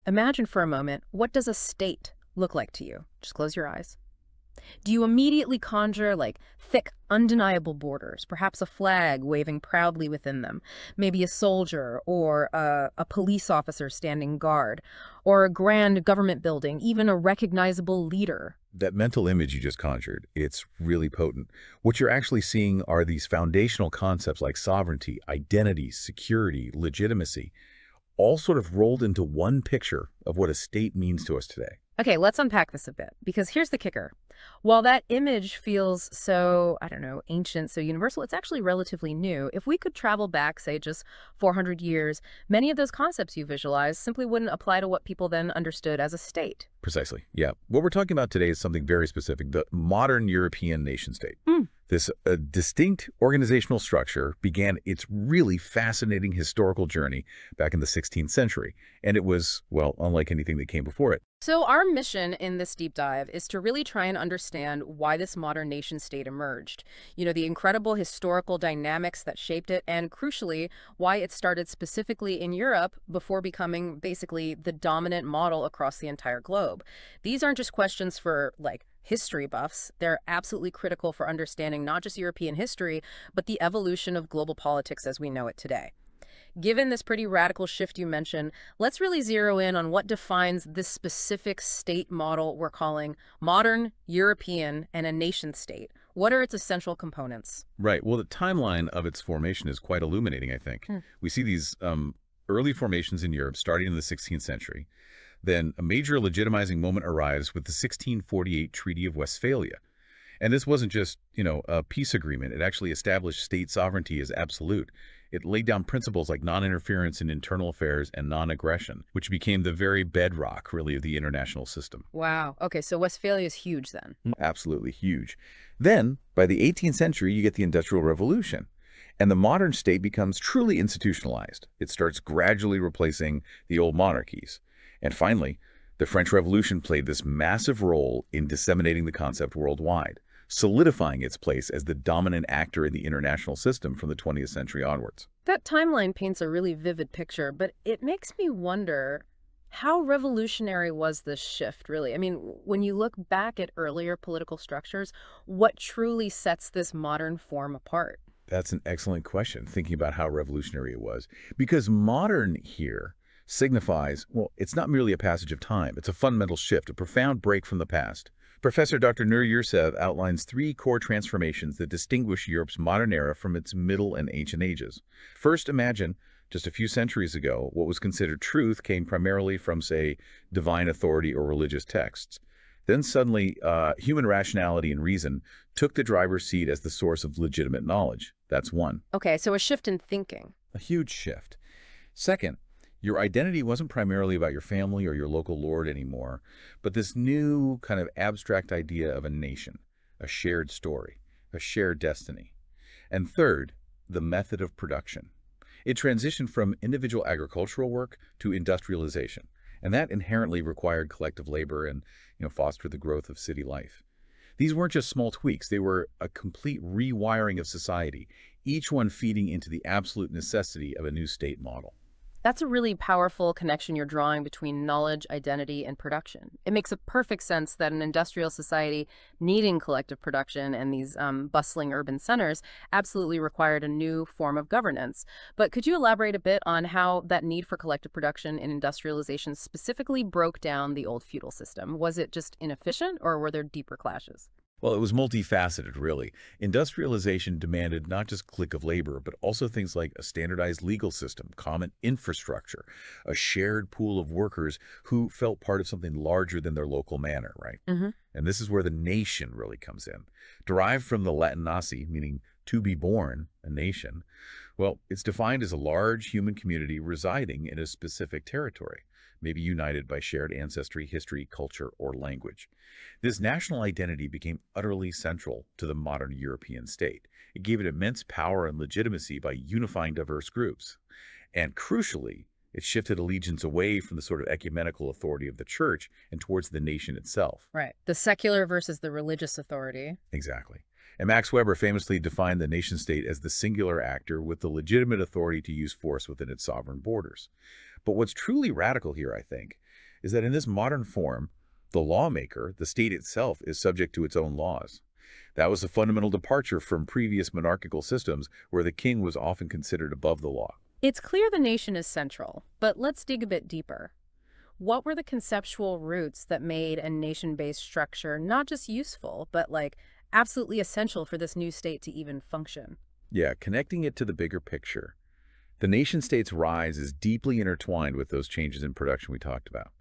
Imagine for a moment, what does a state look like to you? Just close your eyes. Do you immediately conjure like thick, undeniable borders, perhaps a flag waving proudly within them, maybe a soldier or a police officer standing guard, or a grand government building, even a recognizable leader? That mental image you just conjured, it's really potent. What you're actually seeing are these foundational concepts like sovereignty, identity, security, legitimacy, all sort of rolled into one picture of what a state means to us today. Okay, let's unpack this a bit, because here's the kicker. While that image feels so, I don't know, ancient, so universal, it's actually relatively new. If we could travel back, say, just 400 years, many of those concepts you visualize simply wouldn't apply to what people then understood as a state. Precisely, yeah. What we're talking about today is something very specific, the modern European nation state. This distinct organizational structure began its really fascinating historical journey back in the 16th century, and it was, well, unlike anything that came before it. So our mission in this deep dive is to really try and understand why this modern nation state emerged. You know, the incredible historical dynamics that shaped it, and crucially, why it started specifically in Europe before becoming basically the dominant model across the entire globe. These aren't just questions for, like, history buffs. They're absolutely critical for understanding not just European history, but the evolution of global politics as we know it today. Given this pretty radical shift you mentioned, let's really zero in on what defines this specific state model we're calling modern, European, and a nation state. What are its essential components? Right. Well, the timeline of its formation is quite illuminating, I think. We see these early formations in Europe starting in the 16th century. Then a major legitimizing moment arrives with the 1648 Treaty of Westphalia. And this wasn't just, a peace agreement. It actually established state sovereignty as absolute. It laid down principles like non-interference in internal affairs and non-aggression, which became the very bedrock, really, of the international system. Wow. Okay, so Westphalia is huge then. Absolutely huge. Then, by the 18th century, you get the Industrial Revolution. And the modern state becomes truly institutionalized. It starts gradually replacing the old monarchies. And finally, the French Revolution played this massive role in disseminating the concept worldwide, solidifying its place as the dominant actor in the international system from the 20th century onwards. That timeline paints a really vivid picture, but it makes me wonder, how revolutionary was this shift, really? I mean, when you look back at earlier political structures, what truly sets this modern form apart? That's an excellent question, thinking about how revolutionary it was. Because modern here signifies, well, it's not merely a passage of time. It's a fundamental shift, a profound break from the past. Professor Dr. Nur Yursev outlines three core transformations that distinguish Europe's modern era from its Middle and Ancient Ages. First, imagine, just a few centuries ago, what was considered truth came primarily from, say, divine authority or religious texts. Then suddenly, human rationality and reason took the driver's seat as the source of legitimate knowledge. That's one. Okay, so a shift in thinking. A huge shift. Second, your identity wasn't primarily about your family or your local lord anymore, but this new kind of abstract idea of a nation, a shared story, a shared destiny. And third, the method of production. It transitioned from individual agricultural work to industrialization, and that inherently required collective labor and, fostered the growth of city life. These weren't just small tweaks, they were a complete rewiring of society, each one feeding into the absolute necessity of a new state model. That's a really powerful connection you're drawing between knowledge, identity, and production. It makes a perfect sense that an industrial society needing collective production and these bustling urban centers absolutely required a new form of governance. But could you elaborate a bit on how that need for collective production in industrialization specifically broke down the old feudal system? Was it just inefficient, or were there deeper clashes? Well, it was multifaceted, really. Industrialization demanded not just click of labor, but also things like a standardized legal system, common infrastructure, a shared pool of workers who felt part of something larger than their local manor, right? And this is where the nation really comes in. Derived from the Latin nasi, meaning to be born, a nation, well, it's defined as a large human community residing in a specific territory, maybe united by shared ancestry, history, culture, or language. This national identity became utterly central to the modern European state. It gave it immense power and legitimacy by unifying diverse groups. And crucially, it shifted allegiance away from the sort of ecumenical authority of the church and towards the nation itself. Right. The secular versus the religious authority. Exactly. And Max Weber famously defined the nation-state as the singular actor with the legitimate authority to use force within its sovereign borders. But what's truly radical here, I think, is that in this modern form, the lawmaker, the state itself, is subject to its own laws. That was a fundamental departure from previous monarchical systems where the king was often considered above the law. It's clear the nation is central, but let's dig a bit deeper. What were the conceptual roots that made a nation-based structure not just useful, but like absolutely essential for this new state to even function? Yeah, connecting it to the bigger picture. The nation-state's rise is deeply intertwined with those changes in production we talked about.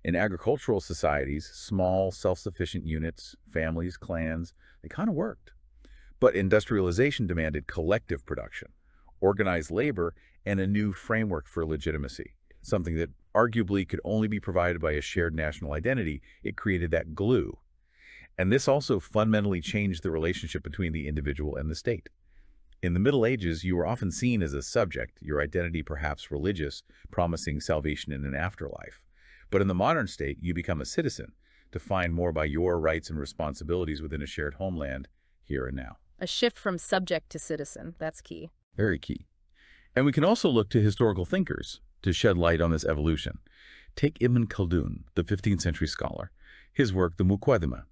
In agricultural societies, small, self-sufficient units, families, clans, they kind of worked. But industrialization demanded collective production, organized labor, and a new framework for legitimacy, something that arguably could only be provided by a shared national identity. It created that glue. And this also fundamentally changed the relationship between the individual and the state. In the Middle Ages, you were often seen as a subject, your identity perhaps religious, promising salvation in an afterlife. But in the modern state, you become a citizen, defined more by your rights and responsibilities within a shared homeland, here and now. A shift from subject to citizen, that's key. Very key. And we can also look to historical thinkers to shed light on this evolution. Take Ibn Khaldun, the 15th century scholar. His work, the Muqaddimah.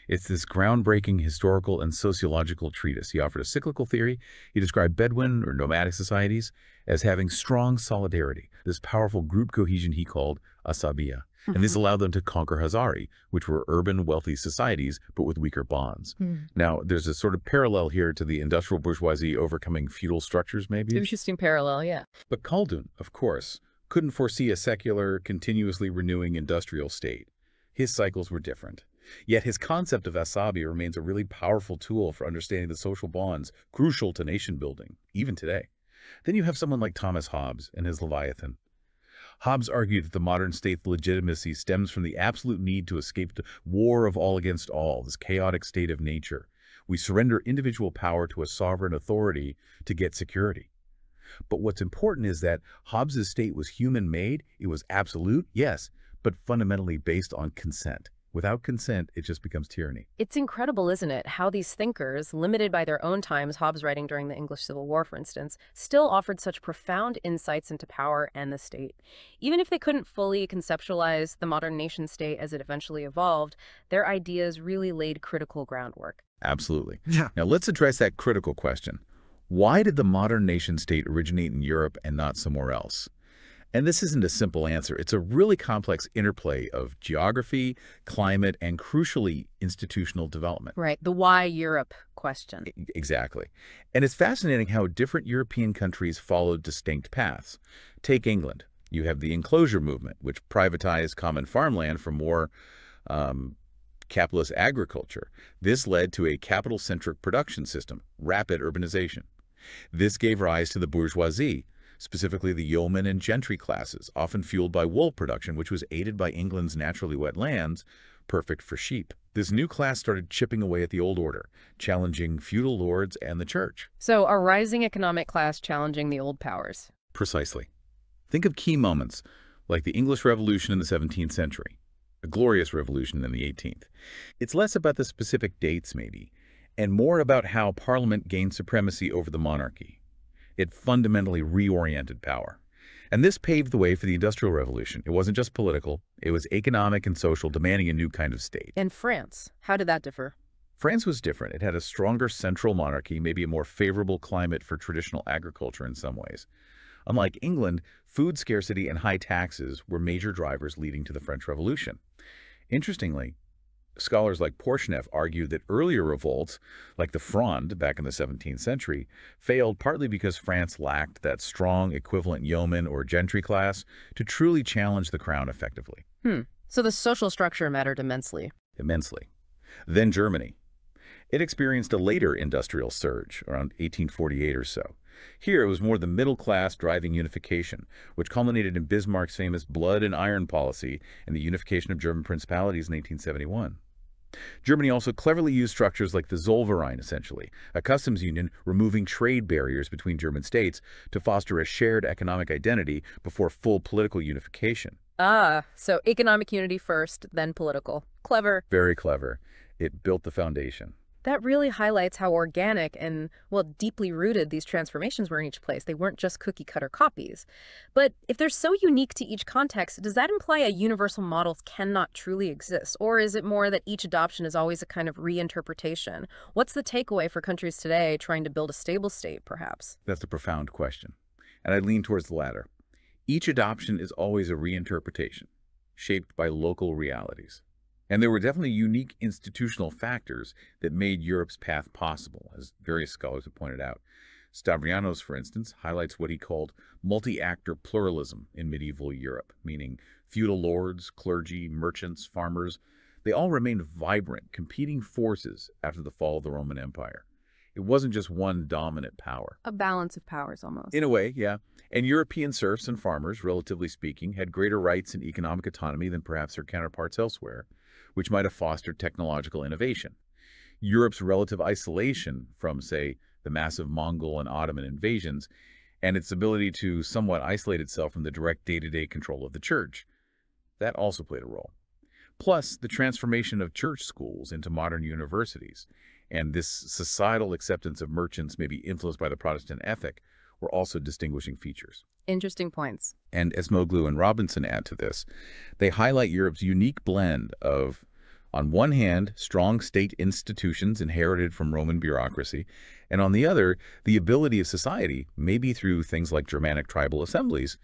It's this groundbreaking historical and sociological treatise. He offered a cyclical theory. He described Bedouin or nomadic societies as having strong solidarity, this powerful group cohesion he called asabiya. And this allowed them to conquer Hazari, which were urban, wealthy societies, but with weaker bonds. Now, there's a sort of parallel here to the industrial bourgeoisie overcoming feudal structures, maybe? Interesting parallel, yeah. But Khaldun, of course, couldn't foresee a secular, continuously renewing industrial state. His cycles were different. Yet his concept of asabi remains a really powerful tool for understanding the social bonds crucial to nation building, even today. Then you have someone like Thomas Hobbes and his Leviathan. Hobbes argued that the modern state's legitimacy stems from the absolute need to escape the war of all against all, this chaotic state of nature. We surrender individual power to a sovereign authority to get security. But what's important is that Hobbes' state was human-made, it was absolute, yes, but fundamentally based on consent. Without consent, it just becomes tyranny. It's incredible, isn't it, how these thinkers, limited by their own times, Hobbes writing during the English Civil War, for instance, still offered such profound insights into power and the state. Even if they couldn't fully conceptualize the modern nation-state as it eventually evolved, their ideas really laid critical groundwork. Absolutely. Yeah. Now let's address that critical question. Why did the modern nation-state originate in Europe and not somewhere else? And this isn't a simple answer. It's a really complex interplay of geography, climate, and crucially, institutional development. Right, the why Europe question. Exactly. And it's fascinating how different European countries followed distinct paths. Take England. You have the enclosure movement, which privatized common farmland for more capitalist agriculture. This led to a capital-centric production system, rapid urbanization. This gave rise to the bourgeoisie, specifically the yeoman and gentry classes, often fueled by wool production, which was aided by England's naturally wet lands, perfect for sheep. This new class started chipping away at the old order, challenging feudal lords and the church. So a rising economic class challenging the old powers. Precisely. Think of key moments, like the English Revolution in the 17th century, a glorious revolution in the 18th. It's less about the specific dates, maybe, and more about how Parliament gained supremacy over the monarchy. It fundamentally reoriented power. And this paved the way for the Industrial Revolution. It wasn't just political, it was economic and social, demanding a new kind of state. In France, how did that differ? France was different. It had a stronger central monarchy, maybe a more favorable climate for traditional agriculture in some ways. Unlike England, food scarcity and high taxes were major drivers leading to the French Revolution. Interestingly, scholars like Porchneff argued that earlier revolts, like the Fronde back in the 17th century, failed partly because France lacked that strong equivalent yeoman or gentry class to truly challenge the crown effectively. So the social structure mattered immensely. Immensely. Then Germany. It experienced a later industrial surge, around 1848 or so. Here it was more the middle class driving unification, which culminated in Bismarck's famous blood and iron policy and the unification of German principalities in 1871. Germany also cleverly used structures like the Zollverein, essentially, a customs union removing trade barriers between German states to foster a shared economic identity before full political unification. Ah, so economic unity first, then political. Clever. Very clever. It built the foundation. That really highlights how organic and, well, deeply rooted these transformations were in each place. They weren't just cookie-cutter copies. But if they're so unique to each context, does that imply a universal model cannot truly exist? Or is it more that each adoption is always a kind of reinterpretation? What's the takeaway for countries today trying to build a stable state, perhaps? That's a profound question, and I lean towards the latter. Each adoption is always a reinterpretation, shaped by local realities. And there were definitely unique institutional factors that made Europe's path possible, as various scholars have pointed out. Stavrianos, for instance, highlights what he called multi-actor pluralism in medieval Europe, meaning feudal lords, clergy, merchants, farmers. They all remained vibrant, competing forces after the fall of the Roman Empire. It wasn't just one dominant power. A balance of powers, almost. In a way, yeah. And European serfs and farmers, relatively speaking, had greater rights and economic autonomy than perhaps their counterparts elsewhere, which might have fostered technological innovation. Europe's relative isolation from, say, the massive Mongol and Ottoman invasions, and its ability to somewhat isolate itself from the direct day-to-day control of the church, that also played a role. Plus, the transformation of church schools into modern universities, and this societal acceptance of merchants maybe influenced by the Protestant ethic, were also distinguishing features. Interesting points. And as Moglu and Robinson add to this, they highlight Europe's unique blend of, on one hand, strong state institutions inherited from Roman bureaucracy, and on the other, the ability of society, maybe through things like Germanic tribal assemblies,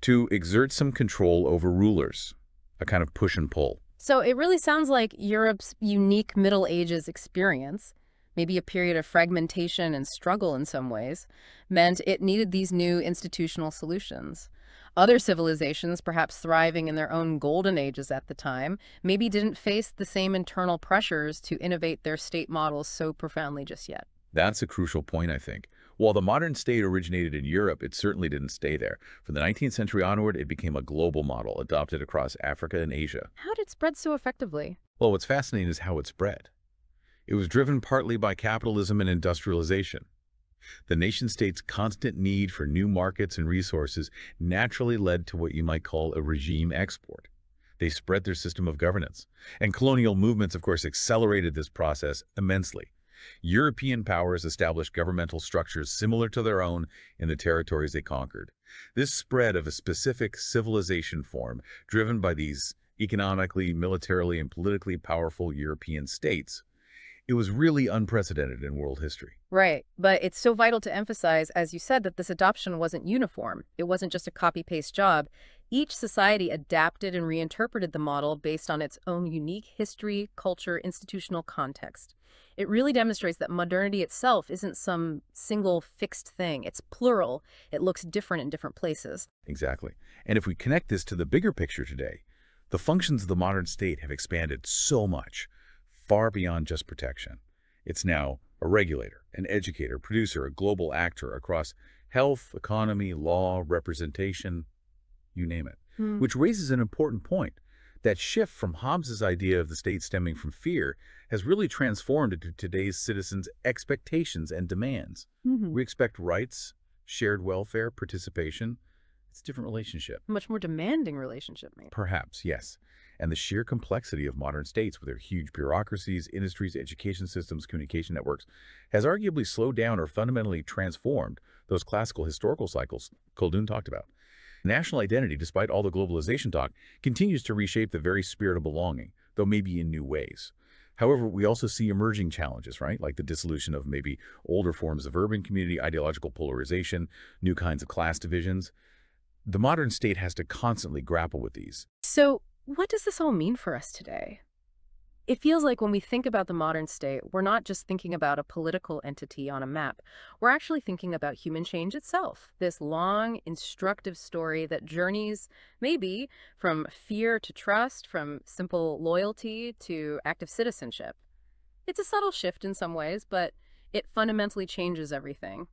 to exert some control over rulers, a kind of push and pull. So it really sounds like Europe's unique Middle Ages experience, maybe a period of fragmentation and struggle in some ways, meant it needed these new institutional solutions. Other civilizations, perhaps thriving in their own golden ages at the time, maybe didn't face the same internal pressures to innovate their state models so profoundly just yet. That's a crucial point, I think. While the modern state originated in Europe, it certainly didn't stay there. From the 19th century onward, it became a global model adopted across Africa and Asia. How did it spread so effectively? Well, what's fascinating is how it spread. It was driven partly by capitalism and industrialization. The nation-state's constant need for new markets and resources naturally led to what you might call a regime export. They spread their system of governance. And colonial movements, of course, accelerated this process immensely. European powers established governmental structures similar to their own in the territories they conquered. This spread of a specific civilization form, driven by these economically, militarily, and politically powerful European states, it was really unprecedented in world history. Right, but it's so vital to emphasize, as you said, that this adoption wasn't uniform. It wasn't just a copy-paste job. Each society adapted and reinterpreted the model based on its own unique history, culture, institutional context. It really demonstrates that modernity itself isn't some single fixed thing. It's plural. It looks different in different places. Exactly. And if we connect this to the bigger picture today, the functions of the modern state have expanded so much, far beyond just protection. It's now a regulator, an educator, producer, a global actor across health, economy, law, representation, you name it. Which raises an important point. That shift from Hobbes's idea of the state stemming from fear has really transformed into today's citizens' expectations and demands. We expect rights, shared welfare, participation. It's a different relationship. Much more demanding relationship, maybe. Perhaps, yes. And the sheer complexity of modern states with their huge bureaucracies, industries, education systems, communication networks has arguably slowed down or fundamentally transformed those classical historical cycles Khaldun talked about. National identity, despite all the globalization talk, continues to reshape the very spirit of belonging, though maybe in new ways. However, we also see emerging challenges, right? Like the dissolution of maybe older forms of urban community, ideological polarization, new kinds of class divisions. The modern state has to constantly grapple with these. So, what does this all mean for us today? It feels like when we think about the modern state, we're not just thinking about a political entity on a map. We're actually thinking about human change itself, this long, instructive story that journeys maybe from fear to trust, from simple loyalty to active citizenship. It's a subtle shift in some ways, but it fundamentally changes everything.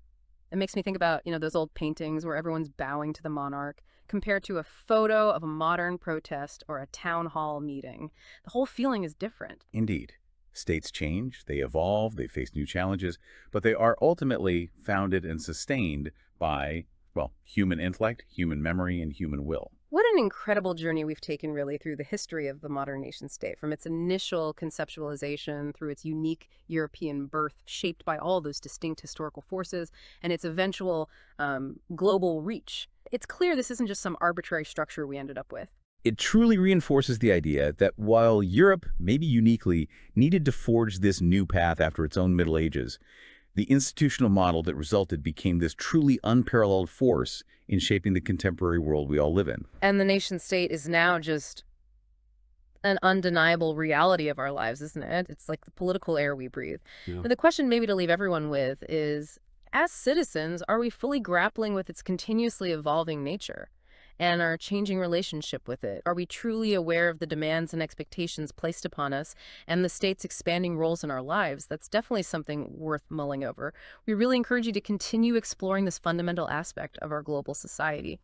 It makes me think about, those old paintings where everyone's bowing to the monarch, compared to a photo of a modern protest or a town hall meeting. The whole feeling is different. Indeed. States change, they evolve, they face new challenges, but they are ultimately founded and sustained by, well, human intellect, human memory, and human will. What an incredible journey we've taken, really, through the history of the modern nation state, from its initial conceptualization through its unique European birth, shaped by all those distinct historical forces, and its eventual global reach. It's clear this isn't just some arbitrary structure we ended up with. It truly reinforces the idea that while Europe, maybe uniquely, needed to forge this new path after its own Middle Ages, the institutional model that resulted became this truly unparalleled force in shaping the contemporary world we all live in. And the nation state is now just an undeniable reality of our lives, isn't it? It's like the political air we breathe. Yeah. But the question maybe to leave everyone with is, as citizens, are we fully grappling with its continuously evolving nature and our changing relationship with it? Are we truly aware of the demands and expectations placed upon us and the state's expanding roles in our lives? That's definitely something worth mulling over. We really encourage you to continue exploring this fundamental aspect of our global society.